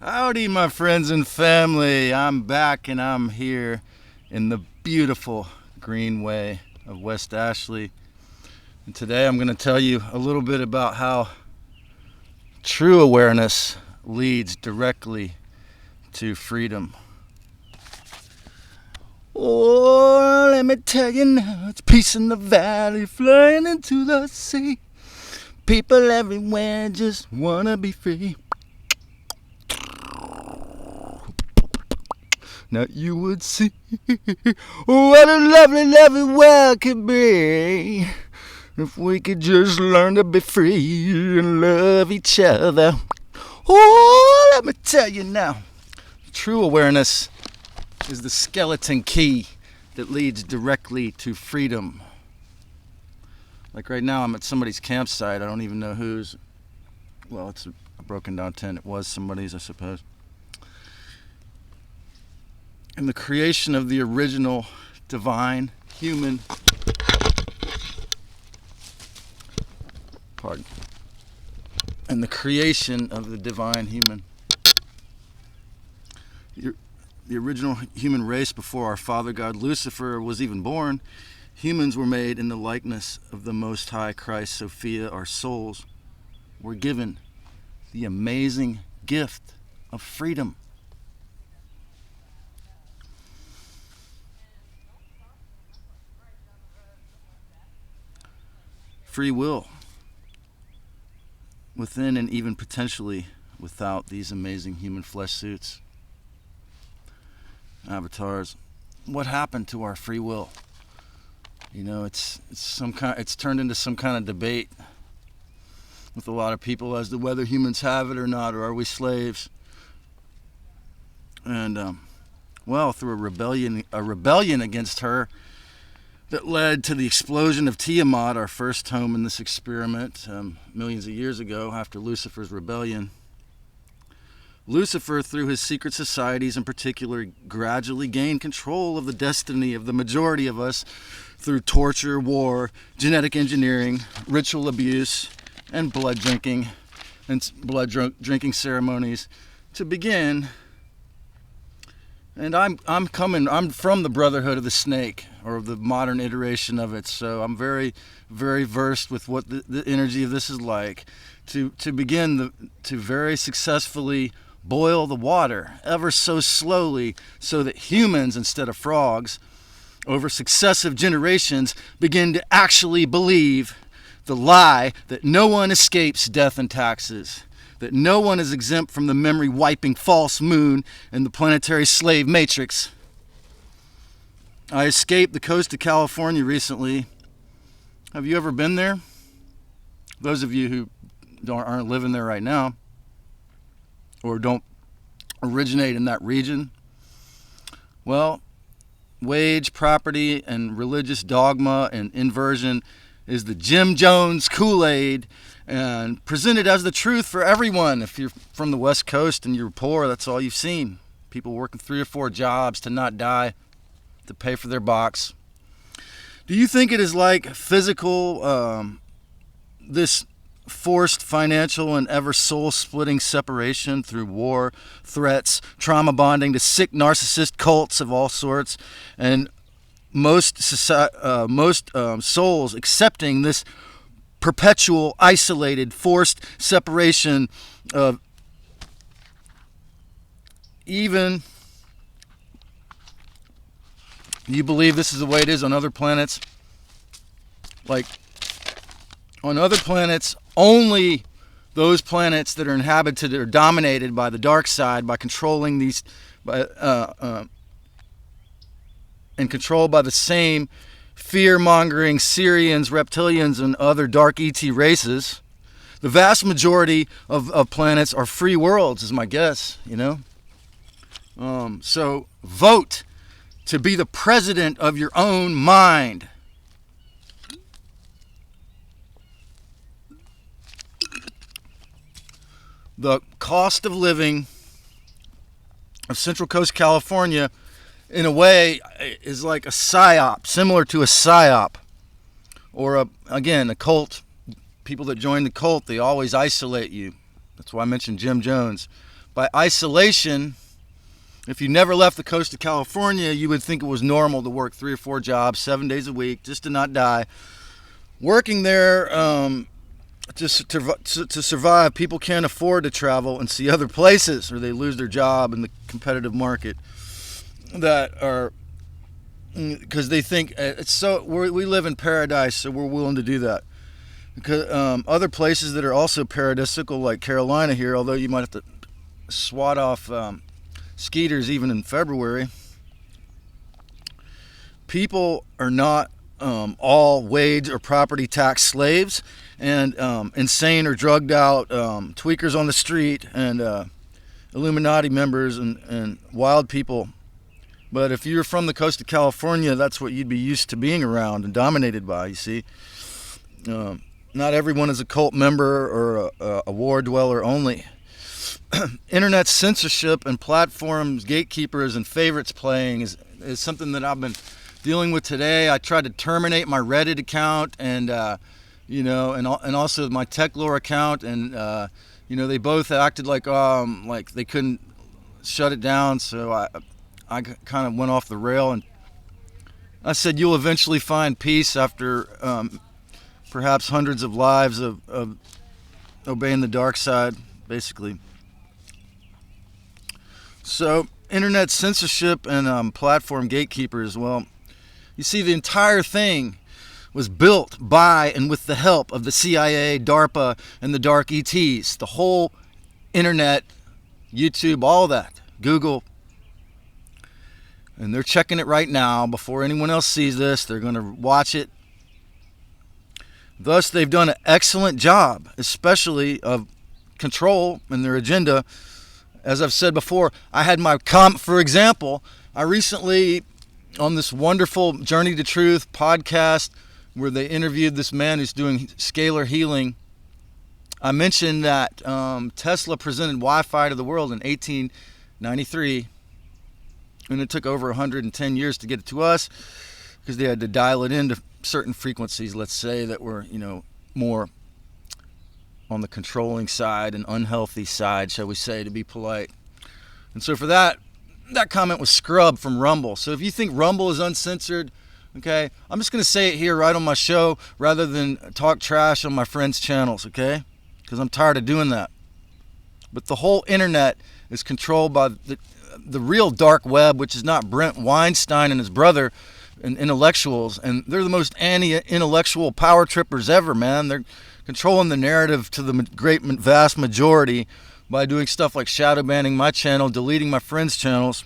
Howdy, my friends and family. I'm back and I'm here in the beautiful Greenway of West Ashley. And today I'm going to tell you a little bit about how true awareness leads directly to freedom. Oh, let me tell you now, it's peace in the valley, flying into the sea. People everywhere just want to be free. Now you would see what a lovely, lovely world could be if we could just learn to be free and love each other. Oh, let me tell you now, true awareness is the skeleton key that leads directly to freedom. Like right now, I'm at somebody's campsite. I don't even know whose. Well, it's a broken down tent. It was somebody's, I suppose. In the creation of the original divine human, in the creation of the divine human, the original human race before our father god Lucifer was even born, humans were made in the likeness of the Most High Christ Sophia. Our souls were given the amazing gift of freedom. Free will within and even potentially without these amazing human flesh suits, avatars. What happened to our free will? You know, it's turned into some kind of debate with a lot of people as to whether humans have it or not, or are we slaves? And through a rebellion against her that led to the explosion of Tiamat, our first home in this experiment, millions of years ago after Lucifer's rebellion. Lucifer, through his secret societies in particular, gradually gained control of the destiny of the majority of us through torture, war, genetic engineering, ritual abuse, and blood drinking drinking ceremonies to begin. And I'm from the Brotherhood of the Snake, or the modern iteration of it, so I'm very, very versed with what the energy of this is like. To begin to very successfully boil the water ever so slowly so that humans, instead of frogs, over successive generations, begin to actually believe the lie that no one escapes death and taxes, that no one is exempt from the memory-wiping false moon and the planetary slave matrix. I escaped the coast of California recently. Have you ever been there? Those of you who aren't living there right now, or don't originate in that region, well, wage, property, and religious dogma and inversion is the Jim Jones Kool-Aid, and presented as the truth for everyone. If you're from the West Coast and you're poor, that's all you've seen. People working 3 or 4 jobs to not die, to pay for their box. Do you think it is like physical, this forced financial and ever soul-splitting separation through war, threats, trauma bonding to sick narcissist cults of all sorts, and most souls accepting this perpetual, isolated, forced separation of even... You believe this is the way it is on other planets? Like, on other planets, only those planets that are inhabited or dominated by the dark side, by controlling these, and controlled by the same fear-mongering Syrians, reptilians, and other dark ET races. The vast majority of planets are free worlds, is my guess, you know? So vote to be the president of your own mind. The cost of living of Central Coast California, in a way, is like a psyop, similar to a psyop, or a cult. People that join the cult, they always isolate you. That's why I mentioned Jim Jones. by isolation, if you never left the coast of California, you would think it was normal to work 3 or 4 jobs, 7 days a week, just to not die. Working there, to survive, people can't afford to travel and see other places, or they lose their job in the competitive market. That are, because they think it's so. We live in paradise, so we're willing to do that. Because other places that are also paradisical, like Carolina here, although you might have to swat off skeeters even in February, people are not all wage or property tax slaves and insane or drugged out tweakers on the street and Illuminati members and wild people. But if you're from the coast of California, that's what you'd be used to being around and dominated by, you see. Not everyone is a cult member or a war dweller only. Internet censorship and platforms, gatekeepers, and favorites playing is something that I've been dealing with today. I tried to terminate my Reddit account and and also my TechLore account, and they both acted like they couldn't shut it down. So I kind of went off the rail, and I said, you'll eventually find peace after perhaps hundreds of lives of obeying the dark side, basically. So internet censorship and platform gatekeepers, well, you see, the entire thing was built by and with the help of the CIA, DARPA, and the dark ETs. The whole internet, YouTube, all that, Google. And they're checking it right now. Before anyone else sees this, they're going to watch it. Thus, they've done an excellent job, especially of control and their agenda. As I've said before, I had my for example, I recently, on this wonderful Journey to Truth podcast, where they interviewed this man who's doing scalar healing, I mentioned that Tesla presented Wi-Fi to the world in 1893, and it took over 110 years to get it to us, because they had to dial it into certain frequencies, let's say, that were, more on the controlling side and unhealthy side, shall we say, to be polite. And so for that comment was scrubbed from Rumble. So if you think Rumble is uncensored, okay, I'm just going to say it here right on my show rather than talk trash on my friends' channels, okay? Because I'm tired of doing that. But the whole internet is controlled by the real dark web, which is not Brent Weinstein and his brother and intellectuals. And they're the most anti-intellectual power trippers ever, man. They're controlling the narrative to the vast majority by doing stuff like shadow banning my channel, deleting my friends' channels.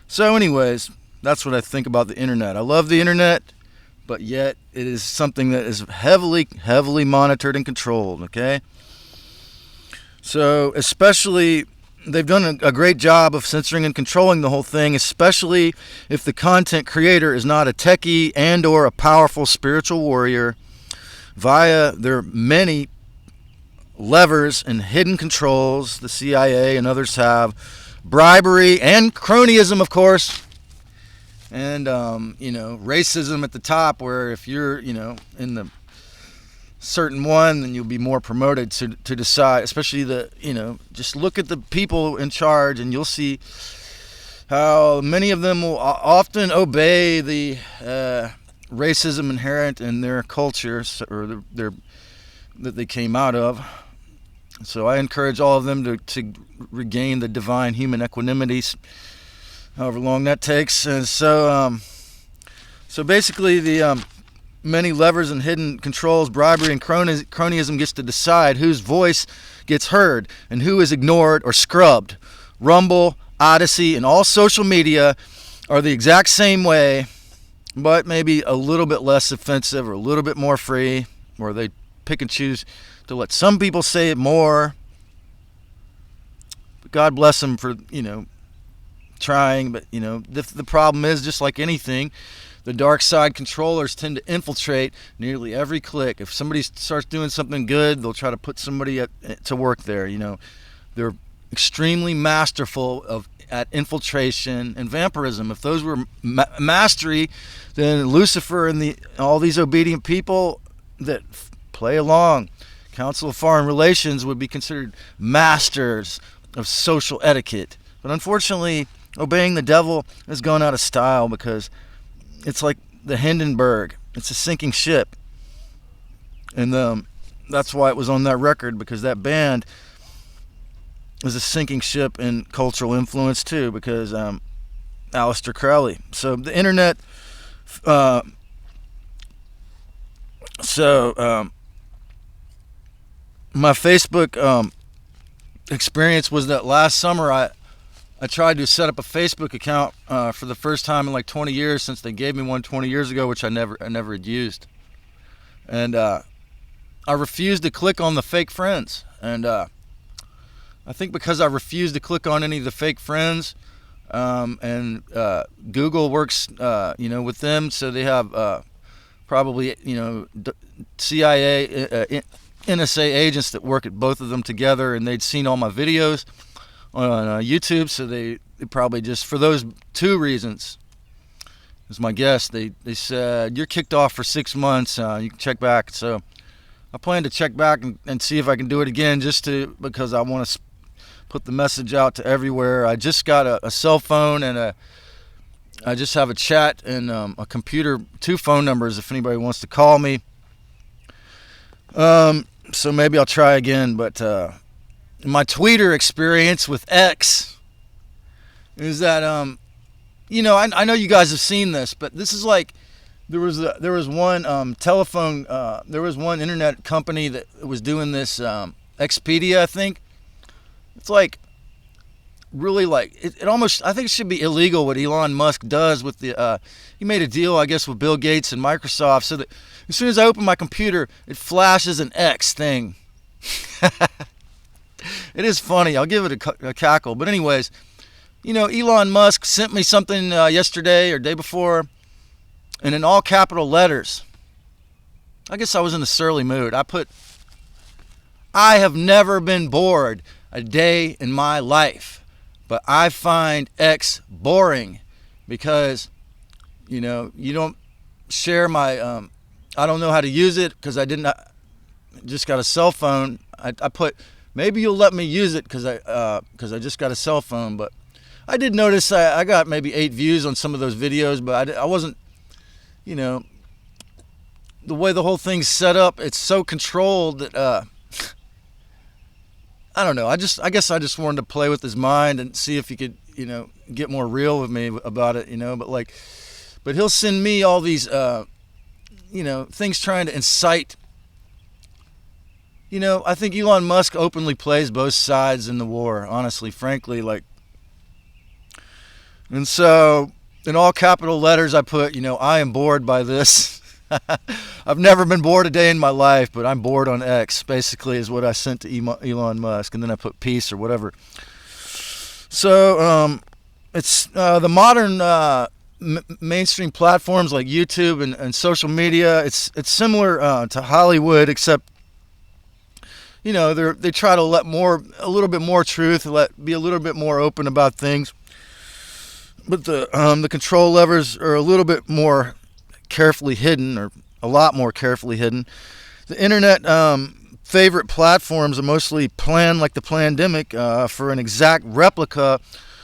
So anyways, that's what I think about the internet. I love the internet, but yet it is something that is heavily, heavily monitored and controlled, okay? So especially, they've done a great job of censoring and controlling the whole thing, especially if the content creator is not a techie and or a powerful spiritual warrior via their many levers and hidden controls the CIA and others have, bribery and cronyism, of course, and racism at the top, where if you're in the certain one, then you'll be more promoted to decide, especially just look at the people in charge and you'll see how many of them will often obey the racism inherent in their culture or that they came out of. So I encourage all of them to regain the divine human equanimity, however long that takes. And so basically the many levers and hidden controls, bribery and cronyism gets to decide whose voice gets heard and who is ignored or scrubbed. Rumble, Odyssey, and all social media are the exact same way, but maybe a little bit less offensive or a little bit more free, where they pick and choose to let some people say it more. But God bless them for, trying. But, the problem is, just like anything, the dark side controllers tend to infiltrate nearly every clique. If somebody starts doing something good, they'll try to put somebody to work there. They're extremely masterful at infiltration and vampirism. If those were mastery, then Lucifer and all these obedient people that play along Council of Foreign Relations would be considered masters of social etiquette. But unfortunately, obeying the devil has gone out of style because it's like the Hindenburg. It's a sinking ship. And that's why it was on that record, because that band is a sinking ship in cultural influence too, because Aleister Crowley. So the internet, my Facebook experience was that last summer I tried to set up a Facebook account for the first time in like 20 years, since they gave me one 20 years ago, which I never had used. And I refused to click on the fake friends. And I think because I refused to click on any of the fake friends, and Google works, with them, so they have probably, CIA, NSA agents that work at both of them together, and they'd seen all my videos on YouTube, so they probably just, for those two reasons, is my guess, they said, you're kicked off for 6 months, you can check back. So I plan to check back and see if I can do it again, because I want to put the message out to everywhere. I just got a cell phone, and I just have a chat and a computer, 2 phone numbers if anybody wants to call me. So maybe I'll try again. But my Twitter experience with X is that, I know you guys have seen this, but this is like, there was one telephone, there was one internet company that was doing this, Expedia, I think. It's like, really, like, it almost, I think it should be illegal what Elon Musk does with the, he made a deal, I guess, with Bill Gates and Microsoft, so that as soon as I open my computer, it flashes an X thing. It is funny. I'll give it a cackle. But anyways, Elon Musk sent me something yesterday or day before, and in all capital letters, I guess I was in a surly mood. I put, I have never been bored a day in my life, but I find X boring because, you don't share my, I don't know how to use it because I just got a cell phone. I put, maybe you'll let me use it because I just got a cell phone. But I did notice I got maybe 8 views on some of those videos, but I wasn't, the way the whole thing's set up, it's so controlled that, I don't know. I guess I just wanted to play with his mind and see if he could, get more real with me about it, but he'll send me all these, things trying to incite. I think Elon Musk openly plays both sides in the war, honestly, frankly, and so in all capital letters I put, I am bored by this. I've never been bored a day in my life, but I'm bored on X, basically, is what I sent to Elon Musk, and then I put peace or whatever. So it's the modern mainstream platforms like YouTube and social media. It's similar to Hollywood, except they try to let a little bit more truth, be a little bit more open about things. But the control levers are a little bit more carefully hidden, or a lot more carefully hidden. The internet favorite platforms are mostly planned, like the pandemic, for an exact replica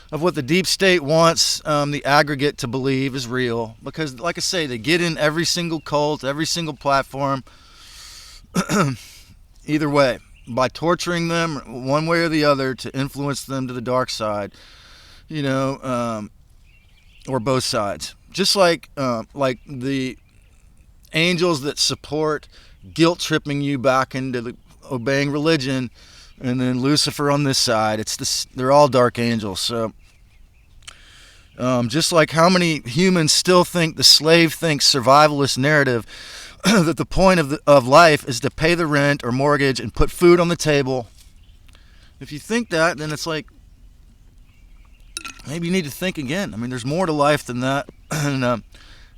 of what the deep state wants the aggregate to believe is real. Because, like I say, they get in every single cult, every single platform, either way, by torturing them one way or the other to influence them to the dark side, or both sides. Just like the angels that support guilt tripping you back into obeying religion, and then Lucifer on this side. They're all dark angels. So just like how many humans still think the slave thinks survivalist narrative that the point of life is to pay the rent or mortgage and put food on the table. If you think that, then it's like, maybe you need to think again. I mean, there's more to life than that. And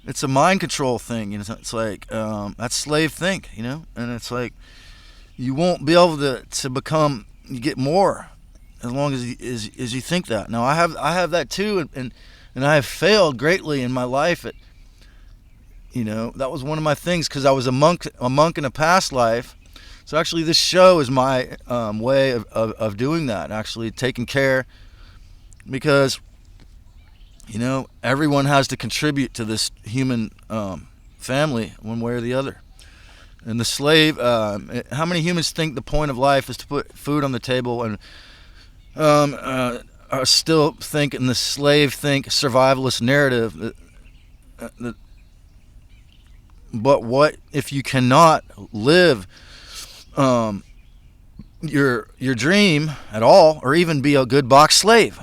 it's a mind control thing. It's like, that's slave think, and it's like, you won't be able to become, you get more as long as you think that. Now, I have that too, and I have failed greatly in my life at, that was one of my things, because I was a monk in a past life. So actually this show is my way of doing that, actually taking care, because everyone has to contribute to this human family one way or the other. And the slave, how many humans think the point of life is to put food on the table, and are still think in the slave survivalist narrative but what if you cannot live your dream at all, or even be a good box slave?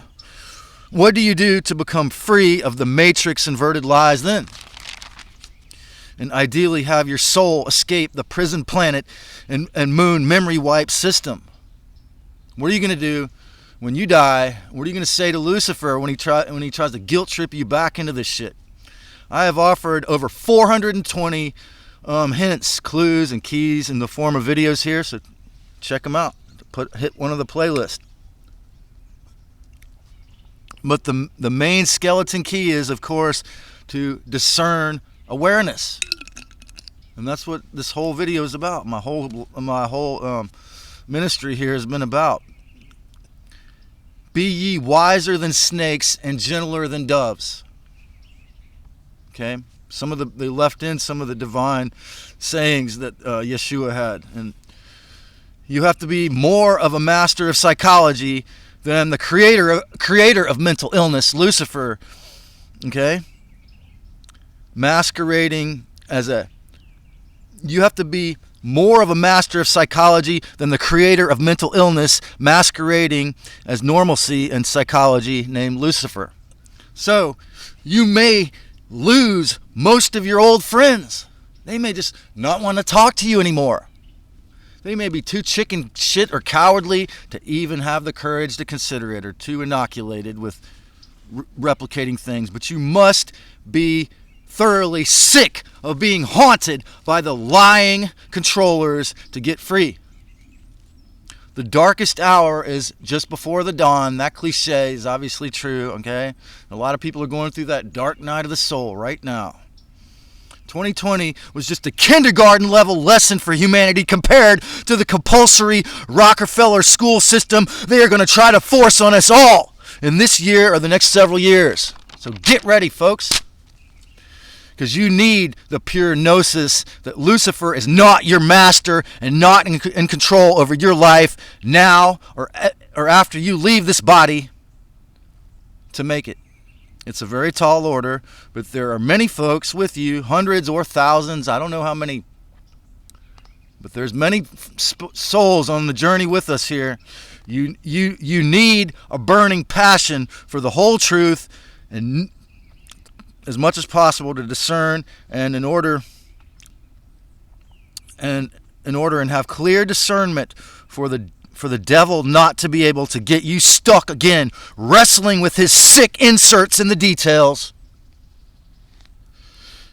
What do you do to become free of the matrix inverted lies then? And ideally have your soul escape the prison planet and moon memory wipe system. What are you going to do when you die? What are you going to say to Lucifer when he tries to guilt trip you back into this shit? I have offered over 420 hints, clues, and keys in the form of videos here, so check them out. Hit one of the playlists. But the main skeleton key is, of course, to discern awareness, and that's what this whole video is about. My whole ministry here has been about. Be ye wiser than snakes and gentler than doves. Okay, they left in some of the divine sayings that Yeshua had, and you have to be more of a master of psychology than the creator of mental illness, Lucifer. Okay, masquerading as you have to be more of a master of psychology than the creator of mental illness, masquerading as normalcy and psychology, named Lucifer. So you may lose most of your old friends. They may just not want to talk to you anymore. They may be too chicken shit or cowardly to even have the courage to consider it, or too inoculated with replicating things. But you must be thoroughly sick of being haunted by the lying controllers to get free. The darkest hour is just before the dawn. That cliche is obviously true, okay? A lot of people are going through that dark night of the soul right now. 2020 was just a kindergarten level lesson for humanity compared to the compulsory Rockefeller school system they are going to try to force on us all in this year or the next several years. So get ready, folks, because you need the pure Gnosis that Lucifer is not your master and not in control over your life now or after you leave this body to make it. It's a very tall order, but there are many folks with you, hundreds or thousands, I don't know how many, but there's many souls on the journey with us here. You need a burning passion for the whole truth, and as much as possible to discern, and in order and have clear discernment for the devil not to be able to get you stuck again, wrestling with his sick inserts in the details.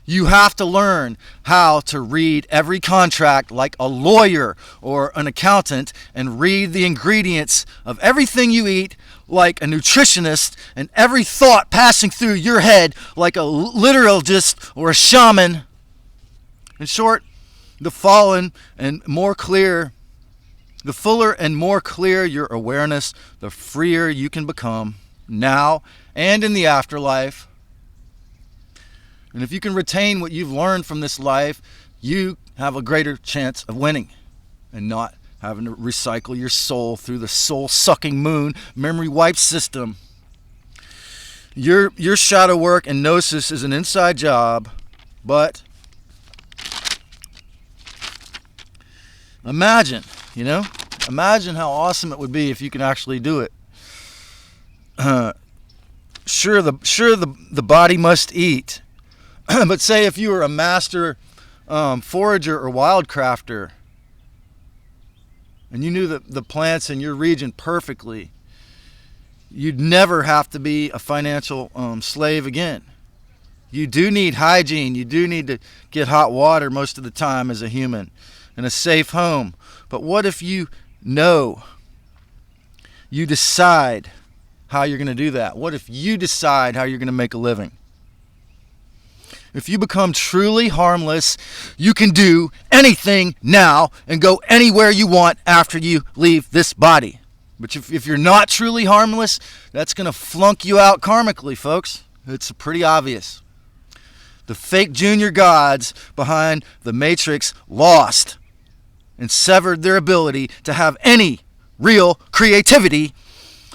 You have to learn how to read every contract like a lawyer or an accountant, and read the ingredients of everything you eat like a nutritionist, and every thought passing through your head like a literalist or a shaman. In short, the fuller and more clear your awareness, the freer you can become now and in the afterlife. And if you can retain what you've learned from this life, you have a greater chance of winning and not having to recycle your soul through the soul-sucking moon memory wipe system. Your shadow work and Gnosis is an inside job, but imagine how awesome it would be if you can actually do it. Sure, the body must eat, but say if you were a master forager or wildcrafter, and you knew the plants in your region perfectly, you'd never have to be a financial slave again. You do need hygiene. You do need to get hot water most of the time as a human, and a safe home. But what if you decide how you're going to do that? What if you decide how you're going to make a living? If you become truly harmless, you can do anything now and go anywhere you want after you leave this body. But if you're not truly harmless, that's going to flunk you out karmically, folks. It's pretty obvious. The fake junior gods behind the Matrix lost and severed their ability to have any real creativity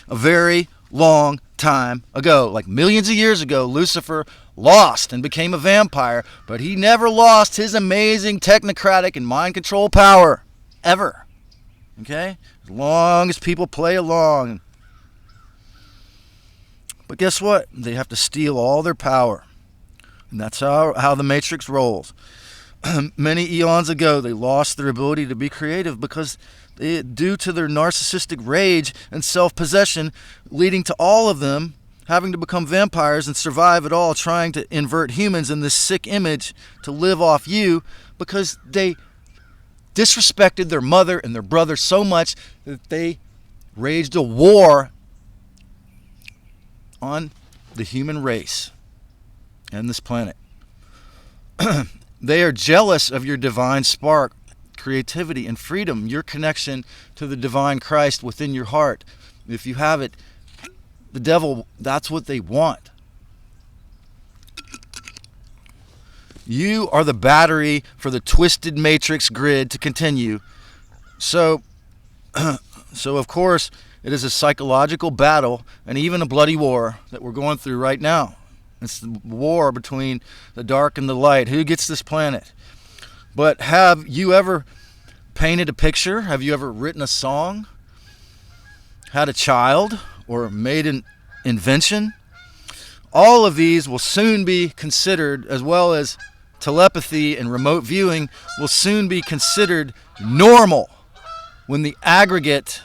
a very long time ago. Like millions of years ago, Lucifer lost and became a vampire, but he never lost his amazing technocratic and mind control power. Ever. Okay? As long as people play along. But guess what? They have to steal all their power. And that's how the Matrix rolls. Many eons ago, they lost their ability to be creative because due to their narcissistic rage and self-possession, leading to all of them having to become vampires and survive it all, trying to invert humans in this sick image to live off you, because they disrespected their mother and their brother so much that they waged a war on the human race and this planet. They are jealous of your divine spark, creativity, and freedom, your connection to the divine Christ within your heart. If you have it, the devil, that's what they want. You are the battery for the twisted matrix grid to continue. So of course, it is a psychological battle and even a bloody war that we're going through right now. It's the war between the dark and the light. Who gets this planet? But have you ever painted a picture? Have you ever written a song? Had a child? Or made an invention? All of these will soon be considered, as well as telepathy and remote viewing, will soon be considered normal when the aggregate,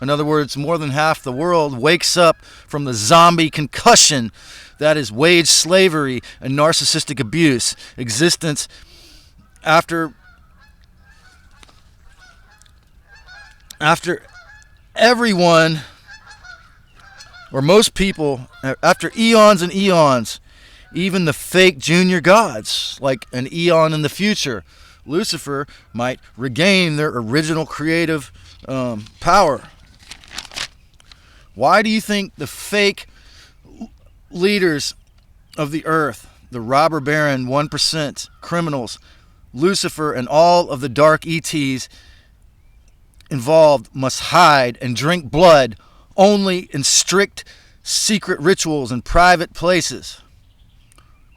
in other words, more than half the world, wakes up from the zombie concussion that is wage slavery and narcissistic abuse. Existence after everyone, or most people, after eons and eons, even the fake junior gods, like an eon in the future, Lucifer might regain their original creative power. Why do you think the fake leaders of the earth, the robber baron, 1% criminals, Lucifer, and all of the dark ETs involved must hide and drink blood only in strict secret rituals and private places?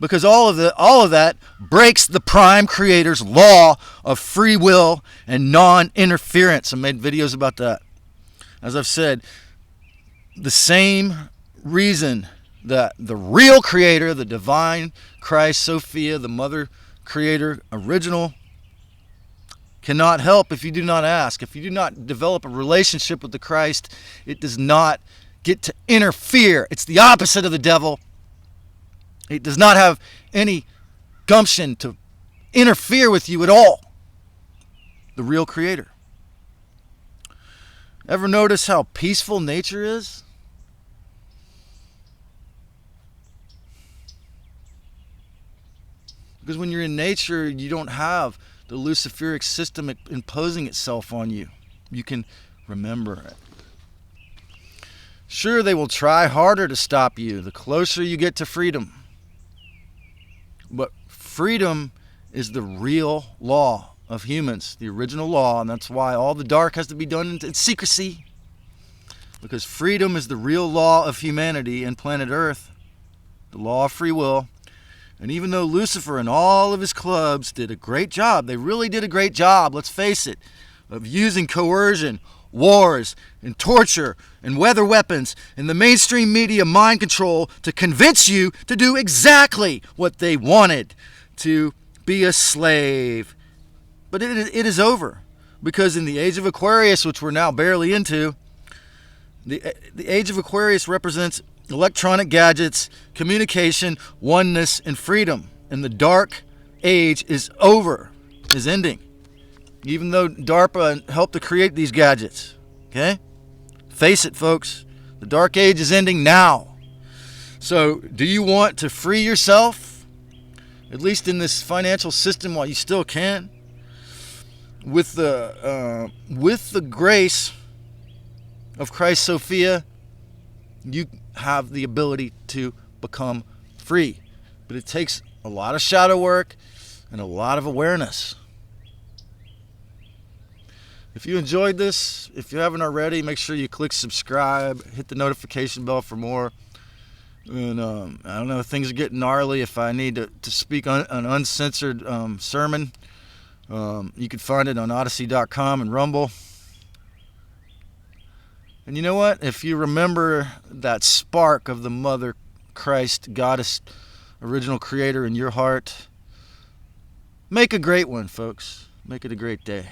Because all of that breaks the prime creator's law of free will and non-interference. I made videos about that. As I've said, the same reason that the real creator, the divine Christ Sophia, the mother creator, original, cannot help if you do not ask. If you do not develop a relationship with the Christ, it does not get to interfere. It's the opposite of the devil. It does not have any gumption to interfere with you at all. The real creator. Ever notice how peaceful nature is? Because when you're in nature, you don't have the Luciferic system imposing itself on you. You can remember it. Sure, they will try harder to stop you the closer you get to freedom. But freedom is the real law of humans, the original law, and that's why all the dark has to be done in secrecy. Because freedom is the real law of humanity and planet Earth, the law of free will. And even though Lucifer and all of his clubs did a great job, they really did a great job, let's face it, of using coercion, wars, and torture, and weather weapons, and the mainstream media mind control to convince you to do exactly what they wanted, to be a slave. But it is over, because in the age of Aquarius, which we're now barely into, the age of Aquarius represents electronic gadgets, communication, oneness, and freedom. And the dark age is over, is ending. Even though DARPA helped to create these gadgets. Okay? Face it, folks. The dark age is ending now. So, do you want to free yourself at least in this financial system while you still can. With the grace of Christ Sophia, you have the ability to become free. But it takes a lot of shadow work and a lot of awareness. If you enjoyed this, if you haven't already, make sure you click subscribe, hit the notification bell for more. And I don't know, things are getting gnarly. If I need to speak on an uncensored sermon, you can find it on Odyssey.com and Rumble. And you know what? If you remember that spark of the Mother Christ, Goddess, original creator in your heart, make a great one, folks. Make it a great day.